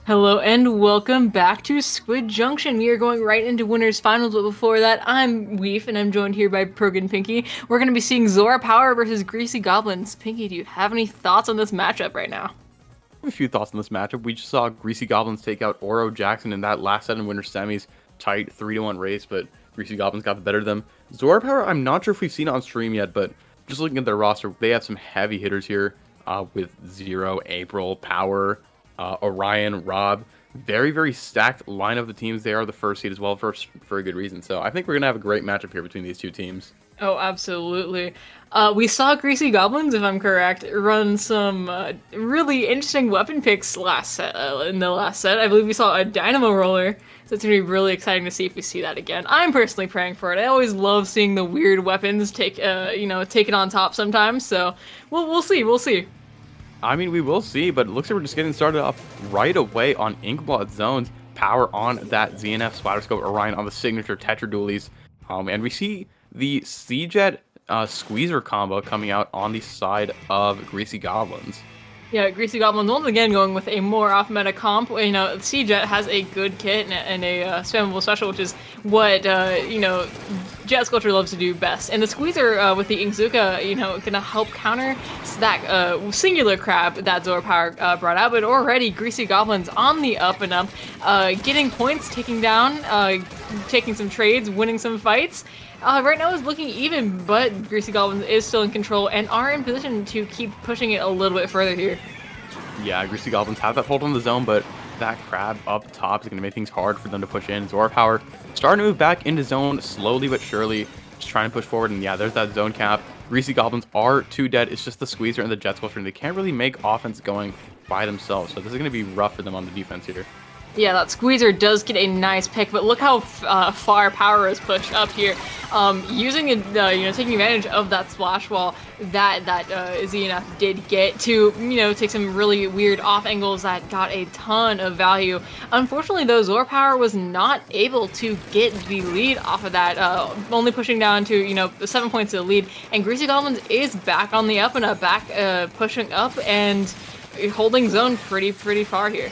Hello and welcome back to Squid Junction. We are going right into winners finals, but before that, I'm Weef and I'm joined here by Prog and Pinky. We're going to be seeing ZORA Power versus Greasy Goblins. Pinky, do you have any thoughts on this matchup right now? A few thoughts on this matchup. We just saw Greasy Goblins take out Oro Jackson in that last set in winter semis. Tight 3-1 race, but Greasy Goblins got the better of them. Zora Power, I'm not sure if we've seen it on stream yet, but just looking at their roster, they have some heavy hitters here with Zero, April, Power, Orion, Rob. Very, very stacked line of the teams. They are the first seed as well for a good reason. So I think we're going to have a great matchup here between these two teams. Oh, absolutely. We saw Greasy Goblins, if I'm correct, run some really interesting weapon picks last set. In the last set, I believe we saw a Dynamo Roller, so it's gonna be really exciting to see if we see that again. I'm personally praying for it. I always love seeing the weird weapons take it on top sometimes. So we'll see. We'll see. I mean, we will see, but it looks like we're just getting started off right away on Inkblot zones. Power on that ZNF Splatterscope, Orion on the signature Tetra Dualies. And we see the C-Jet Squeezer combo coming out on the side of Greasy Goblins. Yeah, Greasy Goblins once again going with a more off-meta comp. You know, C-Jet has a good kit and a spammable special, which is what, Jet Sculpture loves to do best. And the Squeezer with the Inkzuka, gonna help counter that singular crab that Zora Power brought out. But already, Greasy Goblins on the up and up, getting points, taking down, taking some trades, winning some fights. Right now it's looking even, but Greasy Goblins is still in control and are in position to keep pushing it a little bit further here. Yeah, Greasy Goblins have that hold on the zone, but that crab up top is going to make things hard for them to push in. Zora Power starting to move back into zone slowly but surely, just trying to push forward. And yeah, there's that zone cap. Greasy Goblins are too dead. It's just the Squeezer and the Jet Sculpture, and they can't really make offense going by themselves. So this is going to be rough for them on the defense here. Yeah, that Squeezer does get a nice pick, but look how far Power is pushed up here. Using it, taking advantage of that splash wall that ZNF did get to, take some really weird off angles that got a ton of value. Unfortunately, though, Zora Power was not able to get the lead off of that, only pushing down to, 7 points of the lead. And Greasy Goblins is back on the up and up, back pushing up and holding zone pretty far here.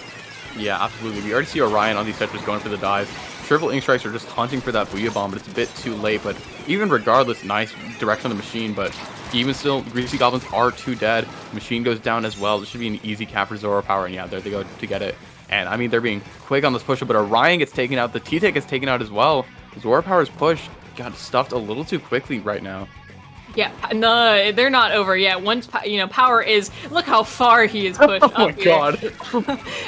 Yeah, absolutely. We already see Orion on these sectors going for the dives. Triple Ink Strikes are just hunting for that Booyah Bomb, but it's a bit too late. But even regardless, nice direction on the machine. But even still, Greasy Goblins are too dead. Machine goes down as well. This should be an easy cap for Zora Power. And yeah, there they go to get it. And I mean, they're being quick on this push-up, but Orion gets taken out. The T-Tech gets taken out as well. Zora Power's push got stuffed a little too quickly right now. Yeah, no, they're not over yet. Once, Power is, look how far he is pushed up Oh my here. god.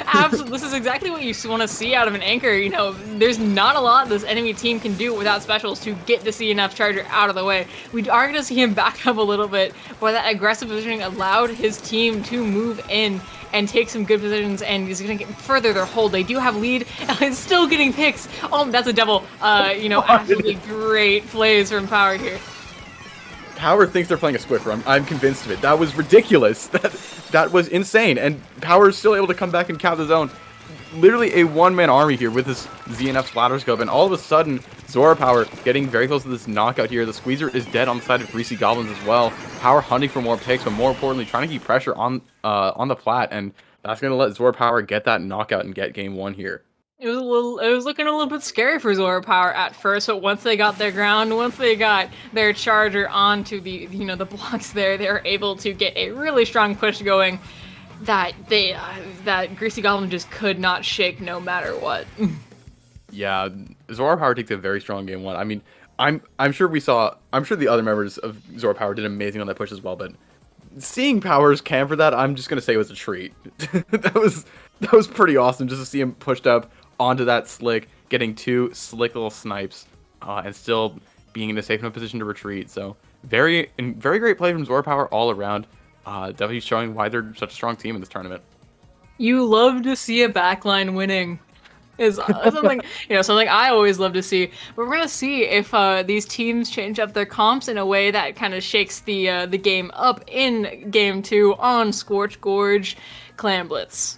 Absolutely, this is exactly what you want to see out of an anchor. There's not a lot this enemy team can do without specials to get the CNF Charger out of the way. We are going to see him back up a little bit, but that aggressive positioning allowed his team to move in and take some good positions, and he's going to get further their hold. They do have lead, and it's still getting picks. Oh, that's a double. Absolutely great plays from Power here. Power thinks they're playing a Squiffer. I'm convinced of it. That was ridiculous. That was insane. And Power is still able to come back and cap the zone. Literally a one-man army here with this ZNF Splatterscope. And all of a sudden, Zora Power getting very close to this knockout here. The Squeezer is dead on the side of Greasy Goblins as well. Power hunting for more picks, but more importantly, trying to keep pressure on the plat. And that's going to let Zora Power get that knockout and get game one here. It was looking a little bit scary for Zora Power at first, but once they got their ground, once they got their charger onto the blocks there, they were able to get a really strong push going that Greasy Goblin just could not shake no matter what. Yeah, Zora Power takes a very strong game one. I mean, I'm sure the other members of Zora Power did amazing on that push as well, but seeing Powers camp for that, I'm just gonna say it was a treat. that was pretty awesome just to see him pushed up onto that slick, getting two slick little snipes, and still being in a safe enough position to retreat. So very great play from Zora Power all around. Definitely showing why they're such a strong team in this tournament. You love to see a backline winning. Is something something I always love to see. But we're gonna see if these teams change up their comps in a way that kind of shakes the game up in game 2 on Scorch, Gorge, Clan Blitz.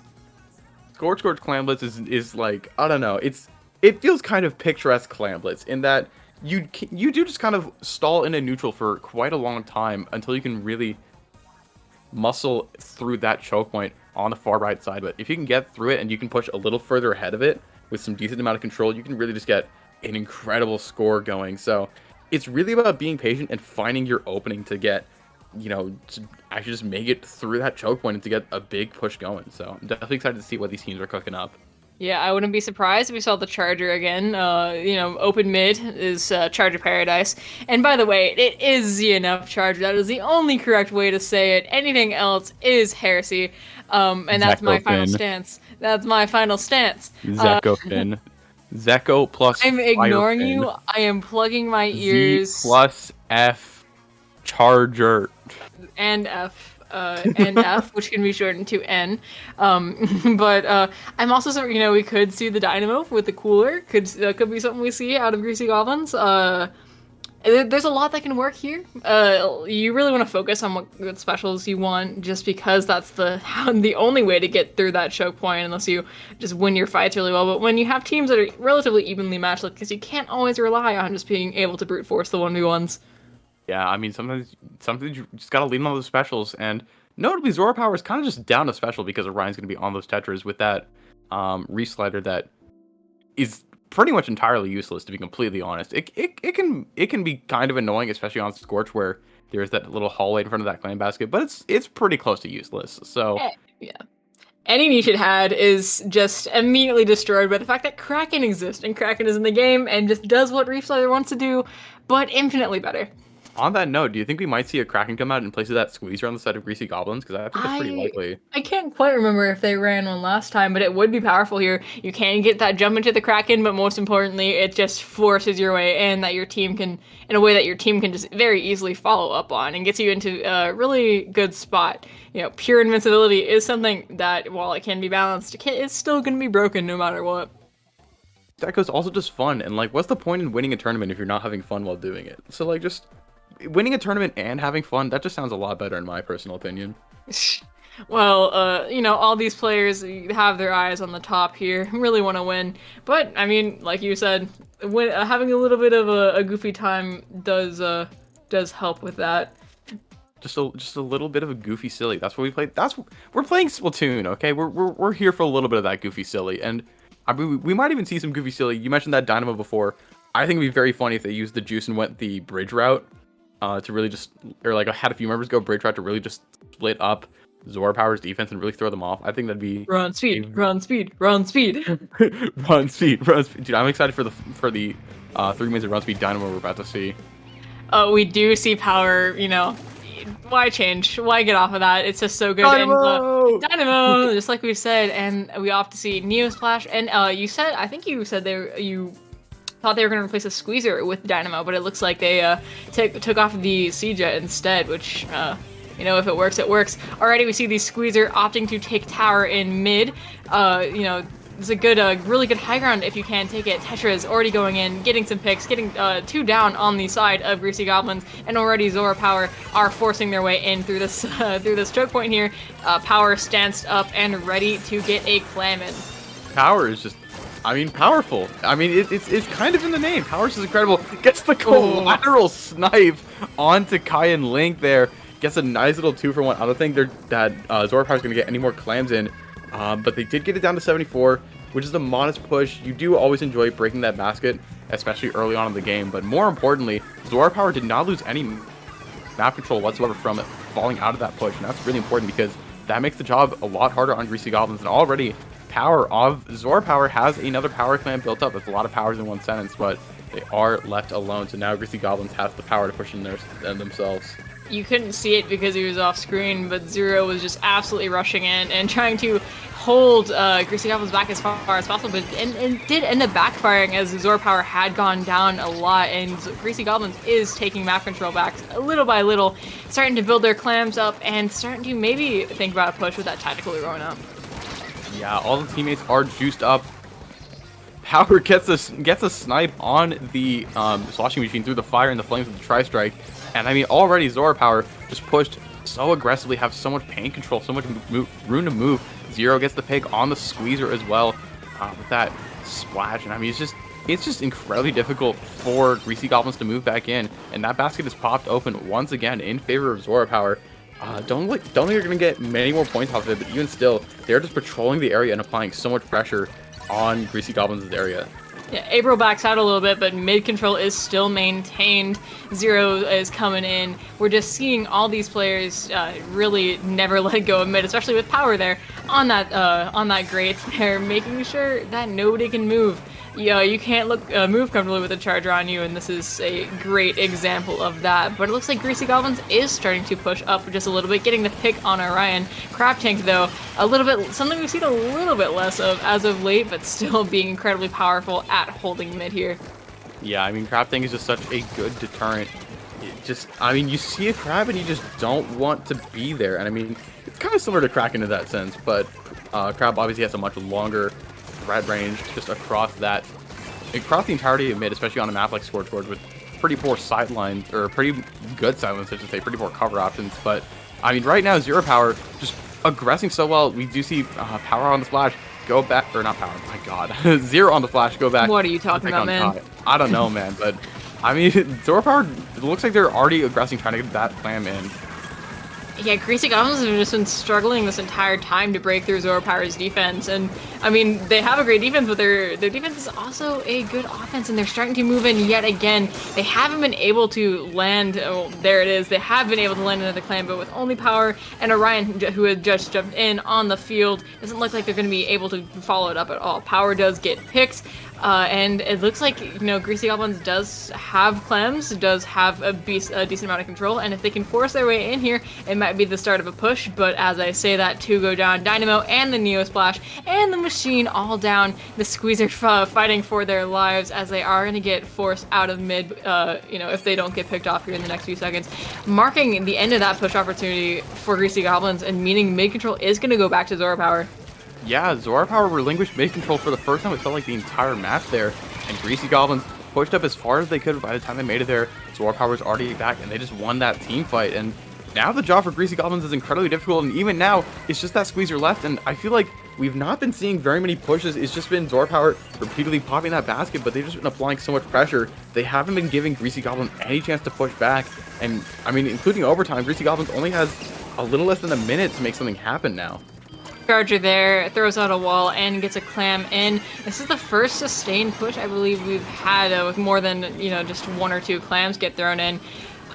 Gorge Clan Blitz is like, I don't know, it feels kind of picturesque Clan Blitz in that you do just kind of stall in a neutral for quite a long time until you can really muscle through that choke point on the far right side. But if you can get through it and you can push a little further ahead of it with some decent amount of control, you can really just get an incredible score going. So it's really about being patient and finding your opening to get, to actually just make it through that choke point and to get a big push going. So I'm definitely excited to see what these teams are cooking up. Yeah, I wouldn't be surprised if we saw the Charger again. Open mid is Charger Paradise. And by the way, it is ZNF Charger. That is the only correct way to say it. Anything else is heresy. And that's my final stance. That's my final stance. Zeko Finn. Zeko plus I'm ignoring Fire you. Finn. I am plugging my ears. Z plus F Charger. And F. And F, which can be shortened to N. But I'm also, we could see the Dynamo with the cooler. Could be something we see out of Greasy Goblins. There's a lot that can work here. You really want to focus on what specials you want, just because that's the only way to get through that choke point, unless you just win your fights really well. But when you have teams that are relatively evenly matched, because you can't always rely on just being able to brute force the 1v1s. Yeah, I mean, sometimes you just gotta lean on those specials, and notably, Zora Power is kind of just down to special because Orion's gonna be on those Tetras with that reslider that is pretty much entirely useless, to be completely honest. It can be kind of annoying, especially on Scorch, where there's that little hallway in front of that clam basket, but it's pretty close to useless. So yeah. Any niche it had is just immediately destroyed by the fact that Kraken exists, and Kraken is in the game and just does what Reefslider wants to do, but infinitely better. On that note, do you think we might see a Kraken come out in place of that Squeezer on the side of Greasy Goblins? Because I think it's pretty likely. I can't quite remember if they ran one last time, but it would be powerful here. You can get that jump into the Kraken, but most importantly, it just forces your way in that your team can, in a way that your team can just very easily follow up on, and gets you into a really good spot. Pure invincibility is something that, while it can be balanced, it's still going to be broken no matter what. Zeko's also just fun, and what's the point in winning a tournament if you're not having fun while doing it? So just winning a tournament and having fun, that just sounds a lot better in my personal opinion. Well, all these players have their eyes on the top here, really want to win. But, I mean, like you said, having a little bit of a goofy time does help with that. Just a little bit of a goofy silly. That's what we played. We're playing Splatoon, okay? We're here for a little bit of that goofy silly, and I mean, we might even see some goofy silly. You mentioned that Dynamo before. I think it'd be very funny if they used the juice and went the bridge route. To really just, or I had a few members go bridge route to really just split up Zora Power's defense and really throw them off. I think that'd be run speed, run speed, run speed, run speed. Dude, I'm excited for the 3 minutes of run speed Dynamo we're about to see. We do see Power. Why change? Why get off of that? It's just so good. Dynamo! And, Dynamo, just like we said, and we off to see Neo Splash. And I think you said you thought they were going to replace a Squeezer with Dynamo, but it looks like they took off the C-Jet instead, which, if it works, it works. Already we see the Squeezer opting to take tower in mid. It's a good, really good high ground if you can take it. Tetra is already going in, getting some picks, getting 2 down on the side of Greasy Goblins, and already Zora Power are forcing their way in through this choke point here. Power stands up and ready to get a clam in. Power is just, powerful. It's kind of in the name. Power's is incredible. Gets the collateral snipe onto Kai and Link there. Gets a nice little 2-for-1. I don't think that Zora Power's going to get any more clams in. But they did get it down to 74, which is a modest push. You do always enjoy breaking that basket, especially early on in the game. But more importantly, Zora Power did not lose any map control whatsoever from it falling out of that push. And that's really important because that makes the job a lot harder on Greasy Goblins. And already, power of Zora Power has another power clan built up. That's a lot of powers in one sentence, but they are left alone. So now Greasy Goblins have the power to push in themselves. You couldn't see it because he was off screen, but Zero was just absolutely rushing in and trying to hold Greasy Goblins back as far as possible, but and did end up backfiring as Zora Power had gone down a lot, and Greasy Goblins is taking map control back little by little, starting to build their clams up and starting to maybe think about a push with that tactical going up. Yeah, all the teammates are juiced up. Power gets a snipe on the sloshing machine through the fire and the flames of the tri-strike. And already Zora Power just pushed so aggressively, have so much pain control, so much room to move. Zero gets the pick on the Squeezer as well with that splash. And it's just incredibly difficult for Greasy Goblins to move back in. And that basket is popped open once again in favor of Zora Power. Don't think you're gonna get many more points off of it, but even still, they're just patrolling the area and applying so much pressure on Greasy Goblins' area. Yeah, April backs out a little bit, but mid control is still maintained. Zero is coming in. We're just seeing all these players really never let go of mid, especially with power there on that grate. They're making sure that nobody can move. You can't move comfortably with a charger on you, and this is a great example of that. But it looks like Greasy Goblins is starting to push up just a little bit, getting the pick on Orion. Crab Tank, though, a little bit, something we've seen a little bit less of as of late, but still being incredibly powerful at holding mid here. Yeah, I mean, Crab Tank is just such a good deterrent. I mean, you see a crab and you just don't want to be there. And I mean, it's kind of similar to Kraken in that sense, but Crab obviously has a much longer threat range just across the entirety of mid, especially on a map like Scorch Gorge with pretty poor sidelines, or pretty good sidelines, I should say, pretty poor cover options. But I mean, right now, Zero Power just aggressing so well. We do see Power on the splash go back, or not Power, my god, Zero on the flash go back. What are you talking about, man? I don't know, man, but I mean, Zero Power, it looks like they're already aggressing, trying to get that clam in. Yeah, Greasy Goblins have just been struggling this entire time to break through Zora Power's defense. And, I mean, they have a great defense, but their defense is also a good offense, and they're starting to move in yet again. They haven't been able to land, oh, there it is, they have been able to land another clan, but with only Power and Orion, who had just jumped in on the field, doesn't look like they're going to be able to follow it up at all. Power does get picked. And it looks like, Greasy Goblins does have clams, does have a decent amount of control, and if they can force their way in here, it might be the start of a push. But as I say that, two go down, Dynamo and the Neo Splash and the Machine all down. The Squeezer fighting for their lives as they are going to get forced out of mid, if they don't get picked off here in the next few seconds, marking the end of that push opportunity for Greasy Goblins, and meaning mid control is going to go back to Zora Power. Yeah, Zora Power relinquished mid control for the first time. It felt like the entire match there, and Greasy Goblins pushed up as far as they could. By the time they made it there, Zora Power was already back, and they just won that team fight. And now the job for Greasy Goblins is incredibly difficult, and even now, it's just that squeezer left, and I feel like we've not been seeing very many pushes. It's just been Zora Power repeatedly popping that basket, but they've just been applying so much pressure. They haven't been giving Greasy Goblins any chance to push back, and I mean, including overtime, Greasy Goblins only has a little less than a minute to make something happen now. Charger there, throws out a wall and gets a clam in. This is the first sustained push I believe we've had with more than, just one or two clams get thrown in.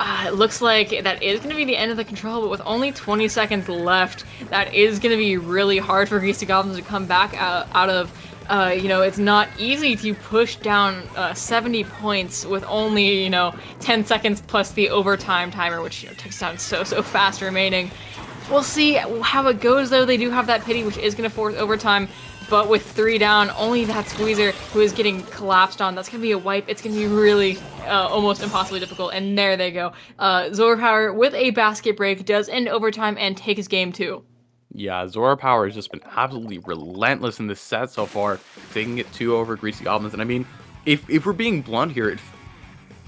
It looks like that is going to be the end of the control, but with only 20 seconds left, that is going to be really hard for Greasy Goblins to come back out of. It's not easy to push down 70 points with only, 10 seconds plus the overtime timer, which takes down so fast remaining. We'll see how it goes, though. They do have that pity, which is going to force overtime, but with 3 down, only that Squeezer who is getting collapsed on. That's going to be a wipe. It's going to be really almost impossibly difficult, and there they go. Zora Power, with a basket break, does end overtime and takes game 2. Yeah, Zora Power has just been absolutely relentless in this set so far, taking it 2 over Greasy Goblins. And I mean, if we're being blunt here, it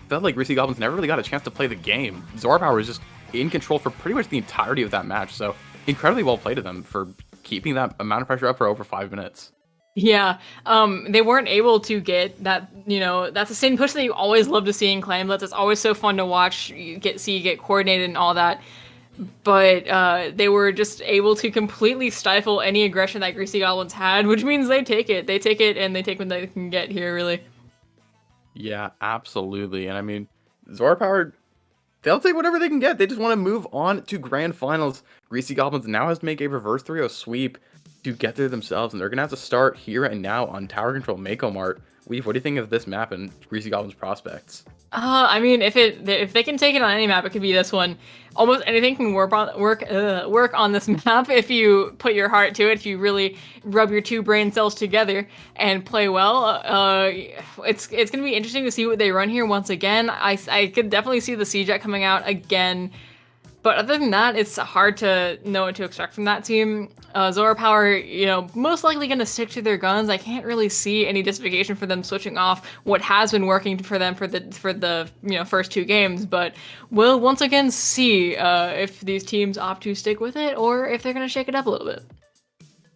felt like Greasy Goblins never really got a chance to play the game. Zora Power is just in control for pretty much the entirety of that match, so incredibly well played of them for keeping that amount of pressure up for over 5 minutes. Yeah, they weren't able to get that, that's the same push that you always love to see in Clamblets. It's always so fun to watch, see you get coordinated and all that. But they were just able to completely stifle any aggression that Greasy Goblins had, which means they take it. They take it, and they take what they can get here, really. Yeah, absolutely. And I mean, Zora Power, they'll take whatever they can get. They just want to move on to grand finals. Greasy Goblins now has to make a reverse 3-0 sweep to get there themselves, and they're going to have to start here and now on Tower Control MakoMart. Weave, what do you think of this map and Greasy Goblins' prospects? I mean, if they can take it on any map, it could be this one. Almost anything can work on this map if you put your heart to it. If you really rub your two brain cells together and play well, it's gonna be interesting to see what they run here once again. I could definitely see the C-Jet coming out again. But other than that, it's hard to know what to expect from that team. Zora Power, most likely going to stick to their guns. I can't really see any justification for them switching off what has been working for them for the first 2 games. But we'll once again see if these teams opt to stick with it or if they're going to shake it up a little bit.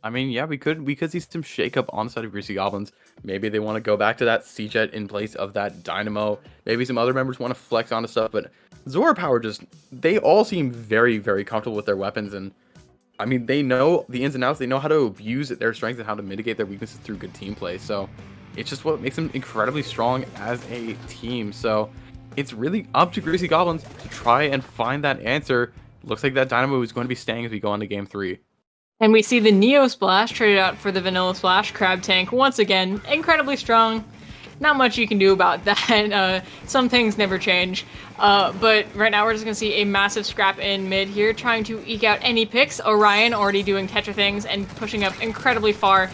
I mean, yeah, we could see some shake up on the side of Greasy Goblins. Maybe they want to go back to that C-Jet in place of that Dynamo. Maybe some other members want to flex onto stuff, but ZORA Power they all seem very, very comfortable with their weapons, and I mean, they know the ins and outs, they know how to abuse their strengths and how to mitigate their weaknesses through good team play, so it's just what makes them incredibly strong as a team. So it's really up to Greasy Goblins to try and find that answer. Looks like that Dynamo is going to be staying as we go on to game 3. And we see the Neo Splash traded out for the Vanilla Splash. Crab Tank, once again, incredibly strong. Not much you can do about that. Some things never change. But right now we're just going to see a massive scrap in mid here, trying to eke out any picks. Orion already doing Tetra things and pushing up incredibly far,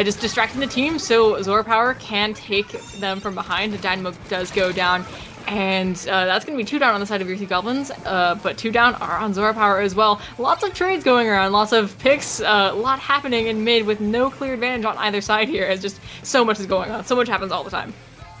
just distracting the team so ZORA Power can take them from behind. The Dynamo does go down. And that's going to be 2 down on the side of Greasy Goblins, but 2 down are on ZORA Power as well. Lots of trades going around, lots of picks, a lot happening in mid with no clear advantage on either side here, as just so much is going on. So much happens all the time.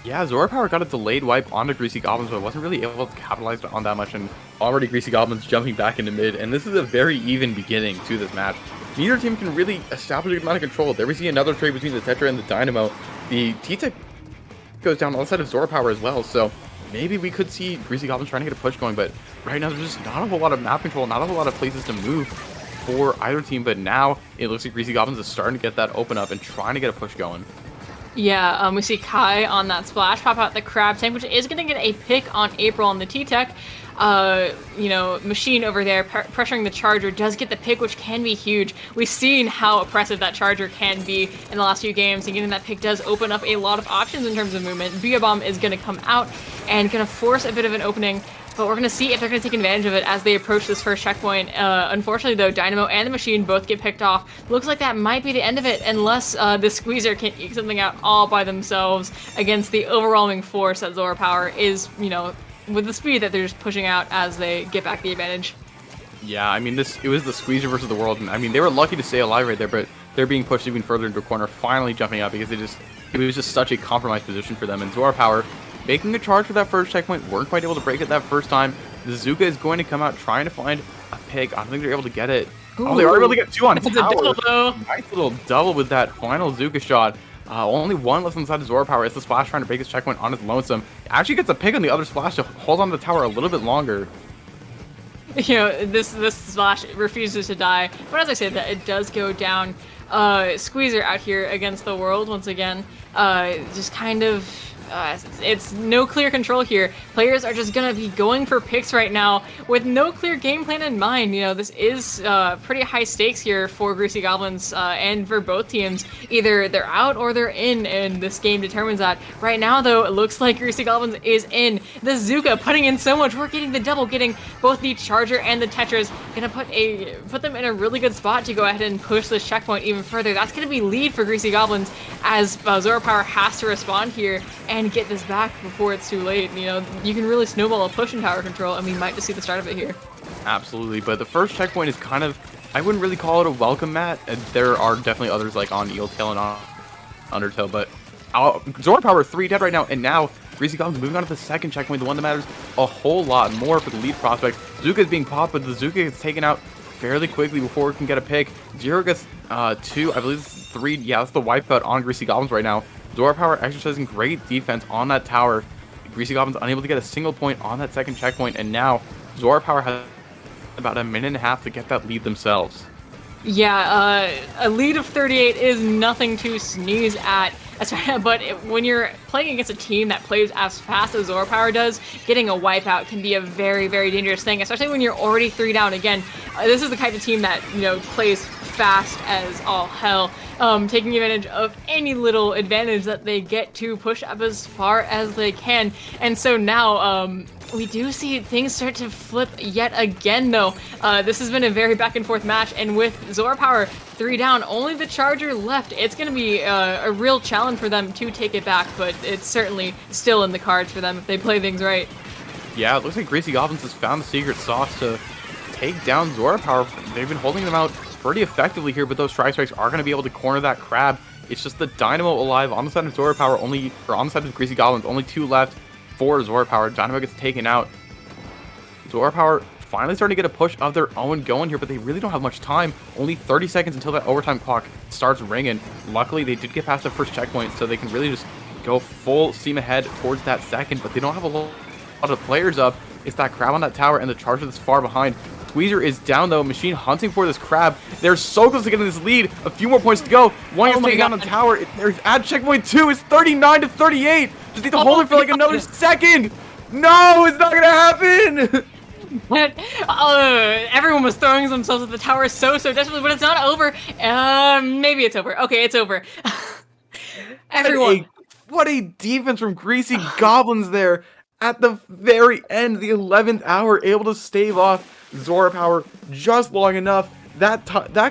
Yeah, ZORA Power got a delayed wipe onto Greasy Goblins, but wasn't really able to capitalize on that much, and already Greasy Goblins jumping back into mid, and this is a very even beginning to this match. Neither team can really establish a good amount of control. There we see another trade between the Tetra and the Dynamo. The T-Tech goes down on the side of ZORA Power as well, so maybe we could see Greasy Goblins trying to get a push going, but right now there's just not a whole lot of map control, not a whole lot of places to move for either team, but now it looks like Greasy Goblins is starting to get that open up and trying to get a push going. Yeah, we see Kai on that splash pop out the Crab Tank, which is going to get a pick on April on the T-Tech. You know, Machine over there pressuring the Charger does get the pick, which can be huge. We've seen how oppressive that Charger can be in the last few games, and getting that pick does open up a lot of options in terms of movement. Bia Bomb is going to come out and going to force a bit of an opening, but we're going to see if they're going to take advantage of it as they approach this first checkpoint. Unfortunately, though, Dynamo and the Machine both get picked off. Looks like that might be the end of it, unless the Squeezer can eke something out all by themselves against the overwhelming force that ZORA Power is, you know, with the speed that they're just pushing out as they get back the advantage. Yeah, I mean, it was the Squeezer versus the world, and I mean, they were lucky to stay alive right there, but they're being pushed even further into a corner, finally jumping out because it was just such a compromised position for them, and ZORA Power making a charge for that first checkpoint, weren't quite able to break it that first time. The Zuka is going to come out trying to find a pick. I don't think they're able to get it. Ooh, oh, they are able to get 2 on tower. Double, though. Nice little double with that final Zuka shot. Only 1 left inside of ZORA Power. It's the Splash trying to break his checkpoint on his lonesome. Actually gets a pick on the other Splash to hold on to the tower a little bit longer. You know, this Splash refuses to die. But as I said, that it does go down. Squeezer out here against the world once again. Just kind of... it's no clear control here. Players are just gonna be going for picks right now with no clear game plan in mind. You know, this is pretty high stakes here for Greasy Goblins and for both teams. Either they're out or they're in, and this game determines that. Right now, though, it looks like Greasy Goblins is in. The Zuka putting in so much work, getting the double, getting both the Charger and the Tetras. Gonna put them in a really good spot to go ahead and push this checkpoint even further. That's gonna be lead for Greasy Goblins as ZORA Power has to respond here and get this back before it's too late. You know, you can really snowball a push in tower control, and we might just see the start of it here. Absolutely, but the first checkpoint is kind of, I wouldn't really call it a welcome mat. There are definitely others like on Eeltail and on Undertale, but ZORA Power 3 dead right now, and now Greasy Goblins moving on to the second checkpoint, the one that matters a whole lot more for the lead prospect. Zuka is being popped, but the Zuka gets taken out fairly quickly before it can get a pick. Zero gets 2, I believe it's 3, yeah, that's the wipeout on Greasy Goblins right now. ZORA Power exercising great defense on that tower. Greasy Goblins unable to get a single point on that second checkpoint, and now ZORA Power has about a minute and a half to get that lead themselves. Yeah, a lead of 38 is nothing to sneeze at. But when you're playing against a team that plays as fast as ZORA Power does, getting a wipeout can be a very, very dangerous thing, especially when you're already 3 down. Again, this is the type of team that, you know, plays fast as all hell, taking advantage of any little advantage that they get to push up as far as they can. And so now, we do see things start to flip yet again, though. This has been a very back and forth match, and with ZORA Power 3 down, only the Charger left. It's going to be a real challenge for them to take it back, but it's certainly still in the cards for them if they play things right. Yeah, it looks like Greasy Goblins has found the secret sauce to take down ZORA Power. They've been holding them out pretty effectively here, but those Tri-Strikes are going to be able to corner that Crab. It's just the Dynamo alive on the side of ZORA Power, on the side of Greasy Goblins, only 2 left for ZORA Power. Dynamo gets taken out. ZORA Power finally starting to get a push of their own going here, but they really don't have much time. Only 30 seconds until that overtime clock starts ringing. Luckily, they did get past the first checkpoint, so they can really just go full steam ahead towards that second, but they don't have a lot of players up. It's that crab on that tower and the charger that's far behind. Squeezer is down though. Machine hunting for this crab. They're so close to getting this lead. A few more points to go. One is taking down the tower. They're at checkpoint 2. It's 39 to 38. Just need to hold it for like another second. No, it's not gonna happen. Everyone was throwing themselves at the tower so desperately, but it's not over. Maybe it's over. Okay, it's over. Everyone. What a defense from Greasy Goblins there. At the very end, the 11th hour, able to stave off ZORA Power just long enough. That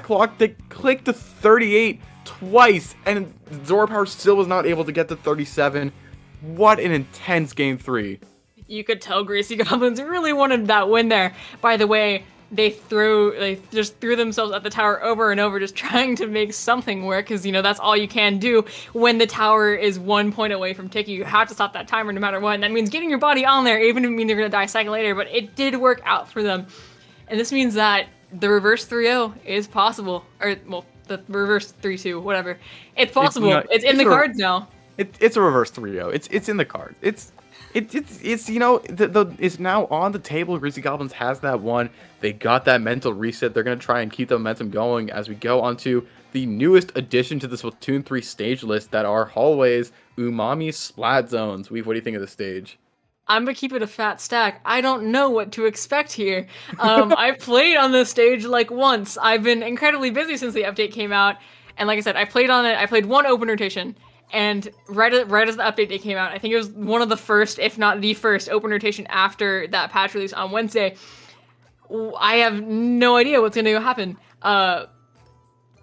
clock clicked to 38 twice, and ZORA Power still was not able to get to 37. What an intense game 3. You could tell Greasy Goblins really wanted that win there. By the way, they just threw themselves at the tower over and over, just trying to make something work, because, you know, that's all you can do when the tower is 1 point away from ticking. You have to stop that timer no matter what, and that means getting your body on there, even if it means they're going to die a second later, but it did work out for them. And this means that the reverse 3-0 is possible, or, well, the reverse 3-2, whatever. It's possible. It's in the cards now. It's a reverse 3-0. It's in the cards. It's you know, it's now on the table. Greasy Goblins has that one. They got that mental reset. They're gonna try and keep the momentum going as we go on to the newest addition to the Splatoon 3 stage list, that are hallways, Umami Splat Zones. Weave, what do you think of the stage? I'm gonna keep it a fat stack. I don't know what to expect here. I've played on this stage like once. I've been incredibly busy since the update came out, and like I said, I played on it. I played one open rotation. And right as the update came out, I think it was one of the first, if not the first, open rotation after that patch release on Wednesday. I have no idea what's going to happen.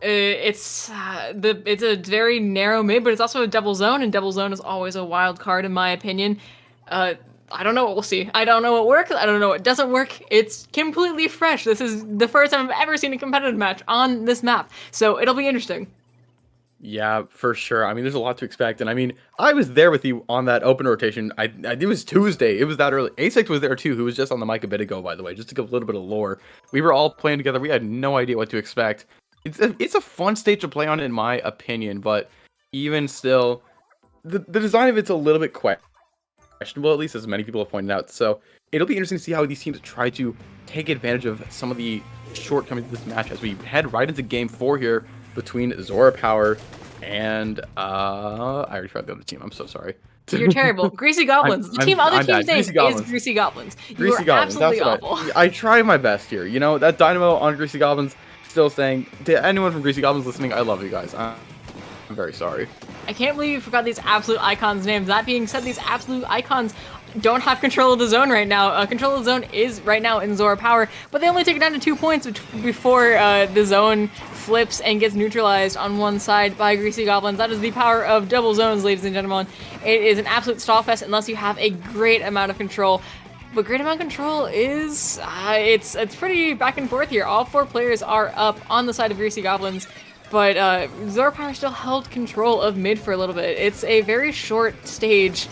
It's a very narrow mid, but it's also a double zone, and double zone is always a wild card in my opinion. I don't know what we'll see. I don't know what works. I don't know what doesn't work. It's completely fresh. This is the first time I've ever seen a competitive match on this map, so it'll be interesting. Yeah, for sure. I mean, there's a lot to expect. And I mean, I was there with you on that open rotation. It was Tuesday. It was that early. A6 was there too, who was just on the mic a bit ago, by the way, just to give a little bit of lore. We were all playing together. We had no idea what to expect. It's a fun stage to play on, in my opinion, but even still, the design of it's a little bit questionable, at least as many people have pointed out. So it'll be interesting to see how these teams try to take advantage of some of the shortcomings of this match as we head right into game 4 here, between ZORA Power and I already tried the other team. I'm so sorry. You're terrible. Greasy Goblins. The other team's name is Greasy Goblins. You are absolutely awful. I try my best here. You know, that Dynamo on Greasy Goblins, still saying to anyone from Greasy Goblins listening, I love you guys. I'm very sorry. I can't believe you forgot these absolute icons' names. That being said, these absolute icons don't have control of the zone right now. Control of the zone is right now in ZORA Power, but they only take it down to 2 points before the zone flips and gets neutralized on one side by Greasy Goblins. That is the power of double zones, ladies and gentlemen. It is an absolute stall fest unless you have a great amount of control. But great amount of control is, it's pretty back and forth here. All 4 players are up on the side of Greasy Goblins, but ZORA Power still held control of mid for a little bit. It's a very short stage,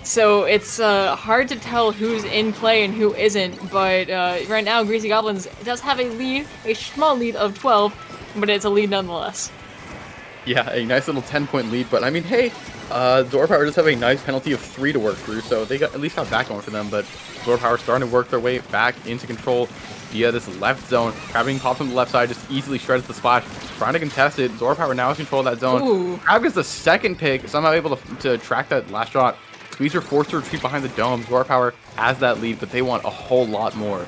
so it's hard to tell who's in play and who isn't, but right now Greasy Goblins does have a lead, a small lead of 12, but it's a lead nonetheless. Yeah, a nice little 10-point lead, but I mean, hey, ZORA Power does have a nice penalty of 3 to work through, so they at least got back going for them, but ZORA Power starting to work their way back into control via this left zone. Crab being popped from the left side, just easily shreds the splash, trying to contest it. ZORA Power now has control of that zone. Ooh. Crab gets the second pick, somehow able to track that last shot. Squeezer forced to retreat behind the dome. ZORA Power has that lead, but they want a whole lot more.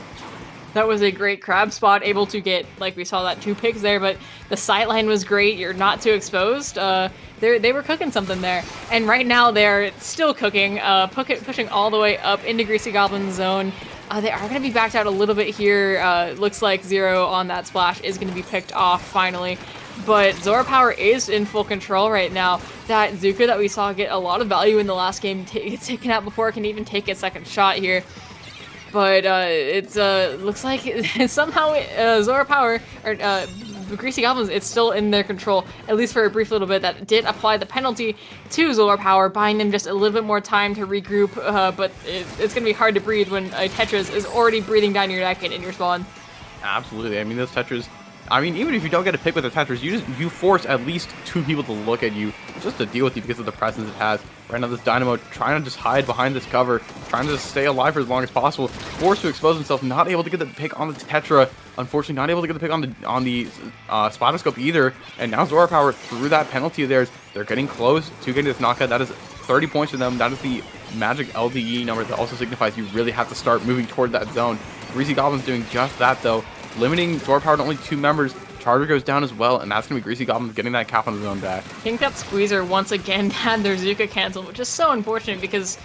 That was a great crab spot, able to get, like we saw that 2 picks there, but the sight line was great. You're not too exposed. They were cooking something there. And right now they're still cooking, pushing all the way up into Greasy Goblin's zone. They are going to be backed out a little bit here. Looks like 0 on that splash is going to be picked off finally. But ZORA Power is in full control right now. That Zuka that we saw get a lot of value in the last game gets taken out before it can even take its second shot here. But it's looks like somehow ZORA Power, or Greasy Goblins, it's still in their control, at least for a brief little bit. That did apply the penalty to ZORA Power, buying them just a little bit more time to regroup, but it's going to be hard to breathe when a Tetris is already breathing down your neck and in your spawn. Absolutely. I mean, those Tetris I mean, even if you don't get a pick with the Tetris, you force at least 2 people to look at you just to deal with you because of the presence it has. Right now, this Dynamo trying to just hide behind this cover, trying to just stay alive for as long as possible, forced to expose himself, not able to get the pick on the Tetra, unfortunately not able to get the pick on the Spotoscope either, and now Zora Power through that penalty of theirs, they're getting close to getting this knockout. That is 30 points for them. That is the magic LDE number that also signifies you really have to start moving toward that zone. Greasy Goblins doing just that though, limiting Zora Power to only 2 members. Charger goes down as well, and that's going to be Greasy Goblins getting that cap on the zone back. I think that Squeezer once again had their Zuka canceled, which is so unfortunate because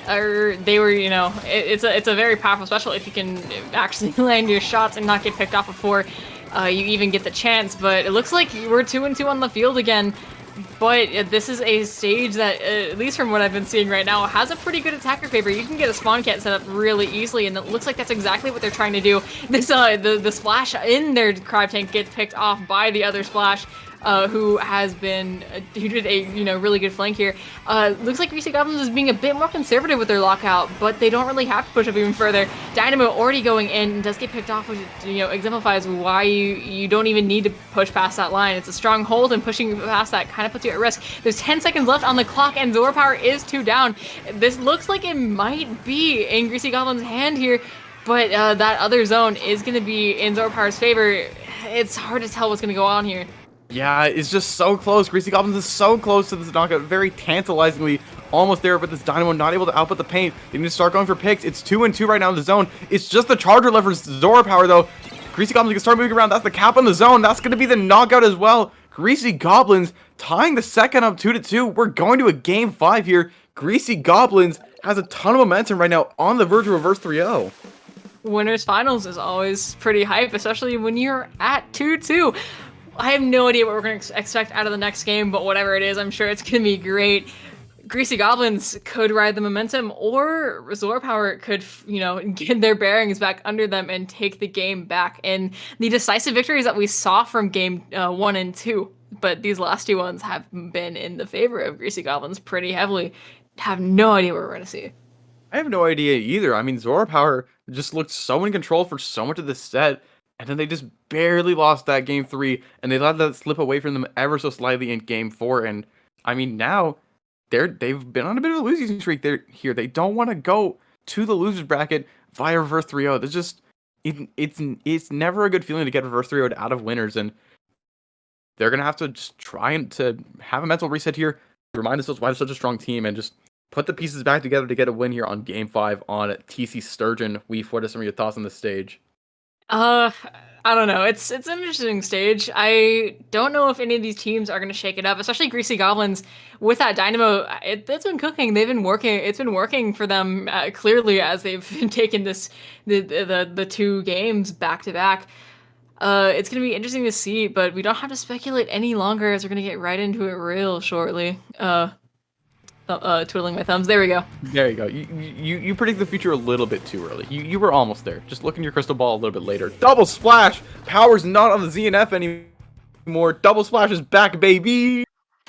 they were, you know, it's a very powerful special if you can actually land your shots and not get picked off before you even get the chance. But it looks like we're 2-2 on the field again. But this is a stage that, at least from what I've been seeing right now, has a pretty good attacker favor. You can get a spawn cat set up really easily, and it looks like that's exactly what they're trying to do. This the splash in their crab tank gets picked off by the other splash, who did a really good flank here. Looks like Greasy Goblins is being a bit more conservative with their lockout, but they don't really have to push up even further. Dynamo already going in and does get picked off, which exemplifies why you don't even need to push past that line. It's a strong hold, and pushing past that kind of puts you at risk. There's 10 seconds left on the clock, and Zora Power is 2 down. This looks like it might be in Greasy Goblin's hand here, but that other zone is going to be in Zora Power's favor. It's hard to tell what's going to go on here. Yeah, it's just so close. Greasy Goblins is so close to this knockout, very tantalizingly almost there, but this Dynamo not able to output the paint. They need to start going for picks. It's 2-2 right now in the zone. It's just the Charger left for Zora Power, though. Greasy Goblins can start moving around. That's the cap on the zone. That's going to be the knockout as well. Greasy Goblins tying the second up 2-2. We're going to a game 5 here. Greasy Goblins has a ton of momentum right now on the verge of reverse 3-0. Winners finals is always pretty hype, especially when you're at 2-2. I have no idea what we're going to expect out of the next game, but whatever it is, I'm sure it's going to be great. Greasy Goblins could ride the momentum, or Zora Power could, get their bearings back under them and take the game back. And the decisive victories that we saw from game 1 and 2, but these last 2 ones have been in the favor of Greasy Goblins pretty heavily. Have no idea what we're going to see. I have no idea either. I mean, Zora Power just looked so in control for so much of this set, and then they just barely lost that game 3, and they let that slip away from them ever so slightly in game 4. And I mean, now they've been on a bit of a losing streak. They don't want to go to the losers bracket via reverse 3-0. There's just it's never a good feeling to get reverse 3-0 out of winners, and they're gonna have to just try and to have a mental reset here, remind themselves why they're such a strong team, and just put the pieces back together to get a win here on game 5 on TC Sturgeon. What are some of your thoughts on this stage? I don't know. It's an interesting stage. I don't know if any of these teams are going to shake it up, especially Greasy Goblins with that Dynamo. It's been cooking. They've been working. It's been working for them clearly as they've taken the 2 games back to back. It's going to be interesting to see, but we don't have to speculate any longer as we're going to get right into it real shortly. Twiddling my thumbs. There we go. There you go. You predict the future a little bit too early. You were almost there. Just look in your crystal ball a little bit later. Double splash! Power's not on the ZNF anymore. Double splash is back, baby!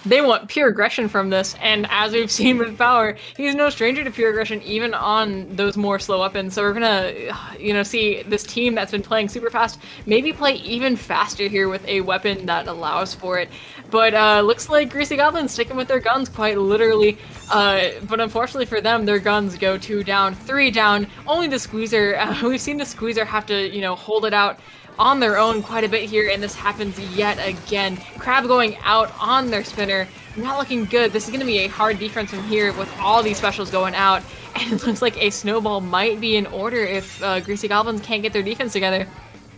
They want pure aggression from this, and as we've seen with Power, he's no stranger to pure aggression, even on those more slow weapons. So we're gonna, see this team that's been playing super fast maybe play even faster here with a weapon that allows for it. But looks like Greasy Goblins sticking with their guns quite literally. But unfortunately for them, their guns go 2 down, 3 down. Only the Squeezer. We've seen the Squeezer have to, hold it out on their own quite a bit here, and this happens yet again. Crab going out on their spinner, not looking good. This is going to be a hard defense from here with all these specials going out, and it looks like a snowball might be in order if Greasy Goblins can't get their defense together.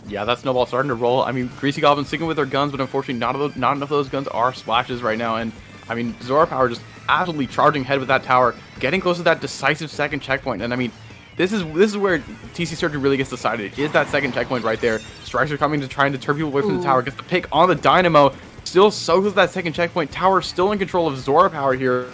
Yeah, that snowball's starting to roll. I mean, Greasy Goblins sticking with their guns, but unfortunately not enough of those guns are splashes right now, and I mean, Zora Power just absolutely charging ahead with that tower, getting close to that decisive second checkpoint, and I mean, this is where TC Sturgeon really gets decided. It is that second checkpoint right there. Strikes are coming to try and deter people away from the tower. Gets the pick on the Dynamo. Still so close to that second checkpoint. Tower still in control of Zora Power here.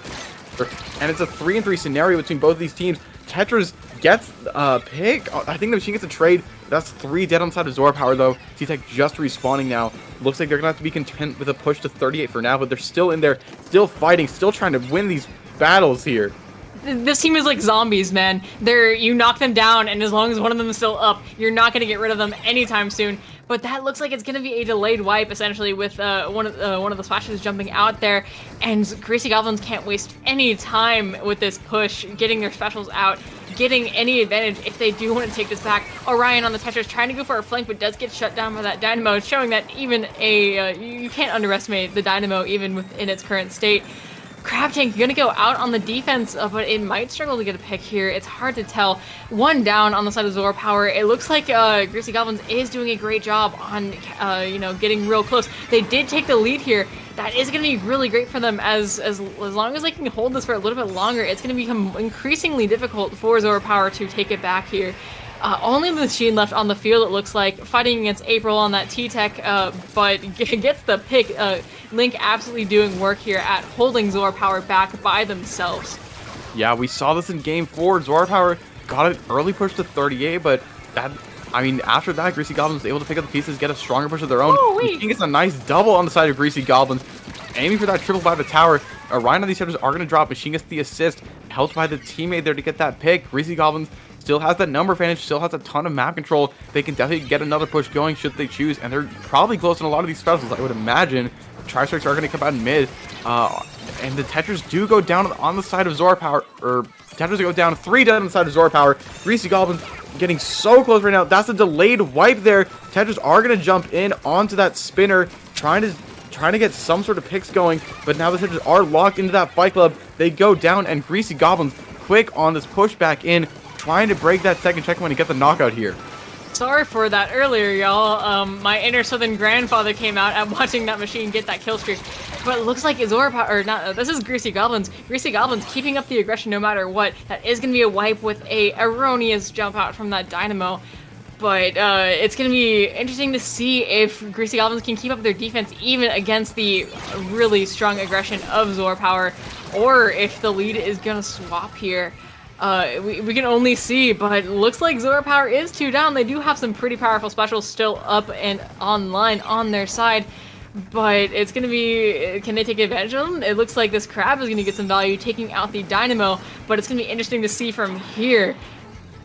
And it's a 3-3 scenario between both of these teams. Tetris gets a pick. I think the machine gets a trade. That's 3 dead on the side of Zora Power, though. T-Tech just respawning now. Looks like they're going to have to be content with a push to 38 for now, but they're still in there, still fighting, still trying to win these battles here. This team is like zombies, man. You knock them down, and as long as one of them is still up, you're not going to get rid of them anytime soon. but that looks like it's going to be a delayed wipe, essentially, with one of the splashes jumping out there, and Greasy Goblins can't waste any time with this push, getting their specials out, getting any advantage if they do want to take this back. Orion on the Tetris trying to go for a flank, but does get shut down by that Dynamo, showing that even you can't underestimate the Dynamo even within its current state. Crab Tank gonna go out on the defense, but it might struggle to get a pick here. It's hard to tell. One down on the side of ZORA Power. It looks like Greasy Goblins is doing a great job on, getting real close. They did take the lead here. That is gonna be really great for them as long as they can hold this for a little bit longer. It's gonna become increasingly difficult for ZORA Power to take it back here. Only Machine left on the field, it looks like, fighting against April on that T-Tech, but gets the pick. Link absolutely doing work here at holding ZORA Power back by themselves. Yeah, we saw this in Game 4. ZORA Power got an early push to 38, but after that, Greasy Goblins was able to pick up the pieces, get a stronger push of their own. Machine gets a nice double on the side of Greasy Goblins, aiming for that triple by the tower. Orion on these hitters are going to drop. Machine gets the assist, helped by the teammate there to get that pick. Greasy Goblins still has that number advantage, still has a ton of map control. They can definitely get another push going should they choose, and they're probably close in a lot of these specials, I would imagine. Tri-Strikes are going to come out in mid, and the Tetris do go down on the side of ZORA Power, or Tetris go down 3 dead on the side of ZORA Power. Greasy Goblins getting so close right now. That's a delayed wipe there. Tetris are going to jump in onto that spinner, trying to get some sort of picks going, but now the Tetris are locked into that Fight Club. They go down, and Greasy Goblins quick on this push back in, trying to break that second checkpoint and get the knockout here. Sorry for that earlier, y'all. My inner southern grandfather came out at watching that Machine get that kill streak. But it looks like ZORA Power, or not, this is Greasy Goblins. Greasy Goblins keeping up the aggression no matter what. That is going to be a wipe with a erroneous jump out from that Dynamo. But it's going to be interesting to see if Greasy Goblins can keep up their defense even against the really strong aggression of ZORA Power, or if the lead is going to swap here. We can only see, but it looks like ZORA Power is 2 down. They do have some pretty powerful specials still up and online on their side, but it's going to be, can they take advantage of them? It looks like this Crab is going to get some value taking out the Dynamo, but it's going to be interesting to see from here.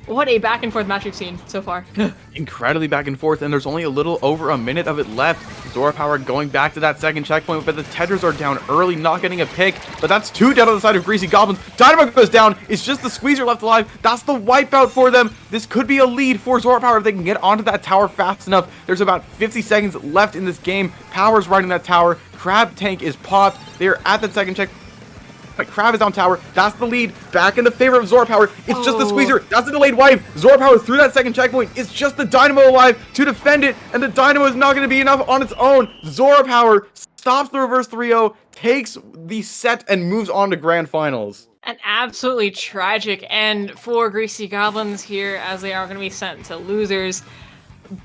What a back and forth match we've seen so far. Incredibly back and forth, and there's only a little over a minute of it left. ZORA Power going back to that second checkpoint, but the Tetris are down early, not getting a pick. But that's 2 down on the side of Greasy Goblins. Dynamo goes down. It's just the Squeezer left alive. That's the wipeout for them. This could be a lead for ZORA Power if they can get onto that tower fast enough. There's about 50 seconds left in this game. Power's riding that tower. Crab Tank is popped. They are at that second check. But Crab is on tower. That's the lead. Back in the favor of ZORA Power. It's just the Squeezer. That's the delayed wipe. ZORA Power through that second checkpoint. It's just the Dynamo alive to defend it. And the Dynamo is not going to be enough on its own. ZORA Power stops the reverse 3-0, takes the set, and moves on to grand finals. An absolutely tragic end for Greasy Goblins here, as they are going to be sent to losers.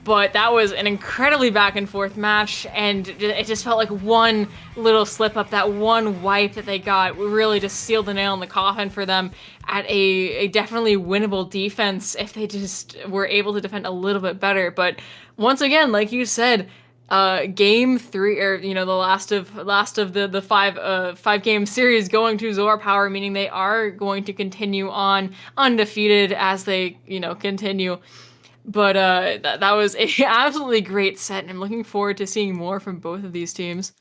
But that was an incredibly back and forth match, and it just felt like one little slip up, that one wipe that they got really just sealed the nail in the coffin for them at a definitely winnable defense if they just were able to defend a little bit better. But once again, like you said, game 3, or the last of the 5 game series going to ZORA Power, meaning they are going to continue on undefeated as they continue. But that was a absolutely great set, and I'm looking forward to seeing more from both of these teams.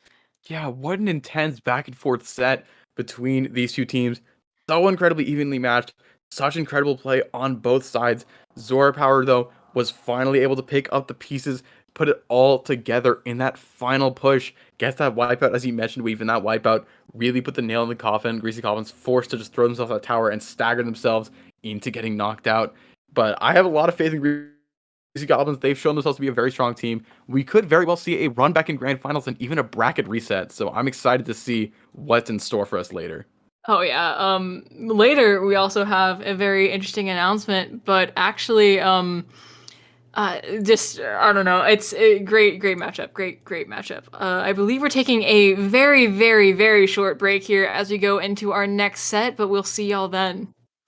Yeah, what an intense back and forth set between these two teams. So incredibly evenly matched. Such incredible play on both sides. ZORA Power, though, was finally able to pick up the pieces, put it all together in that final push. Gets that wipeout, as you mentioned, Weave, and that wipeout really put the nail in the coffin. Greasy Goblins forced to just throw themselves at that tower and stagger themselves into getting knocked out. But I have a lot of faith in Greasy Goblins. They've shown themselves to be a very strong team. We could very well see a run back in grand finals and even a bracket reset. So I'm excited to see what's in store for us later. Oh yeah. Later we also have a very interesting announcement, but actually, just I don't know. It's a great matchup. Great matchup. I believe we're taking a very short break here as we go into our next set, but we'll see y'all then.